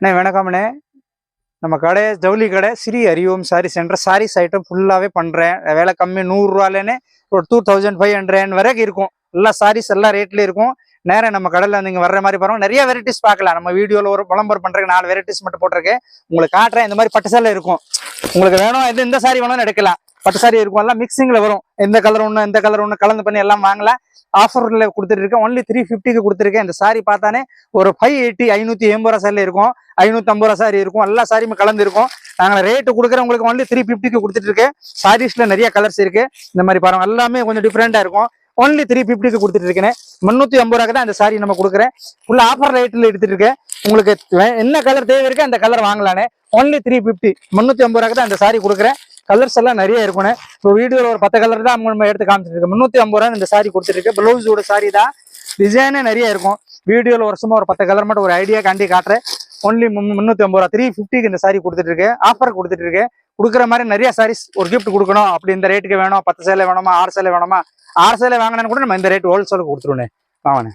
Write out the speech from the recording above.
அண்ணே வணக்கம்ண்ணே. நம்ம கடை ஜவுளி கடை ஸ்ரீ ஹரிஓம் சாரி சென்டர். சாரீஸ் ஐட்டம் ஃபுல்லாகவே பண்ணுறேன். விலை கம்மி 100 ரூபாலேன்னு ஒரு 2500 வரைக்கும் இருக்கும். எல்லா சாரீஸ் எல்லா ரேட்லேயும் இருக்கும். நேரம் நம்ம கடையில் நீங்கள் வர்ற மாதிரி பாருங்கள். நிறைய வெரைட்டிஸ் பார்க்கலாம். நம்ம வீடியோவில் ஒரு விளம்பரம் பண்ணுறதுக்கு 4 வெரைட்டிஸ் மட்டும் போட்டிருக்கேன். உங்களுக்கு காட்டுறேன். இந்த மாதிரி பட்டு சேலை இருக்கும். உங்களுக்கு வேணும் எந்த சாரி வேணும்னு எடுக்கலாம். பட்டு சாரி இருக்கும். எல்லாம் மிக்சிங்கில் வரும். எந்த கலர் ஒன்று கலந்து பண்ணி எல்லாம் வாங்கலாம். ஆஃபர்ல கொடுத்துட்டு இருக்கேன். ஒன்லி 350க்கு கொடுத்துருக்கேன். இந்த சாரி பார்த்தானே ஒரு 580 580 ரூபா சாரி இருக்கும், 550 ரூபா சாரி இருக்கும். எல்லா சாரியுமே கலந்து இருக்கும். நாங்கள் ரேட்டு கொடுக்குறேன் உங்களுக்கு. ஒன்லி 350க்கு கொடுத்துட்டு இருக்கேன். சாரீஸ்ல நிறைய கலர்ஸ் இருக்கு. இந்த மாதிரி பாருங்க, எல்லாமே கொஞ்சம் டிஃப்ரெண்டா இருக்கும். ஒன்லி 350க்கு கொடுத்துட்டு இருக்கேன். 350 ரூபாய்க்கு தான் அந்த சாரி நம்ம கொடுக்குறேன். ஃபுல்லா ஆஃபர் ரேட்ல எடுத்துட்டு இருக்கேன். உங்களுக்கு என்ன கலர் தேவை இருக்கு அந்த கலர் வாங்கலானே. ஒன்லி 350 350 ரூபாய்க்கு தான் அந்த சாரி கொடுக்குறேன். கலர்ஸ் எல்லாம் நிறைய இருக்கும்னு. இப்போ வீடியோவில் ஒரு 10 கலர் தான் நம்ம எடுத்து காமிச்சிட்டு இருக்கேன். 350 ரூபா இந்த சாரி கொடுத்துருக்கு. பிளவுஸோட சாரி தான். டிசைனே நிறைய இருக்கும். வீடியோவில் ஒரு 10 கலர் மட்டும் ஒரு ஐடியா காண்டி காட்டுறேன். ஒன்லி 350 ரூபா 350க்கு இந்த சாரி கொடுத்துட்டு இருக்கேன். ஆஃபர் கொடுத்துட்டு இருக்கேன். கொடுக்குற மாதிரி நிறைய சாரீஸ் ஒரு கிஃப்ட் கொடுக்கணும். அப்படி இந்த ரேட்டுக்கு வேணும். 10 சேலை வேணுமா, 6 சேலை வேணுமா, 6 சேலை வாங்கினு கூட நம்ம இந்த ரேட் ஹோல்சேலுக்கு கொடுத்துருவோண்ணே. வாங்கண்ணே.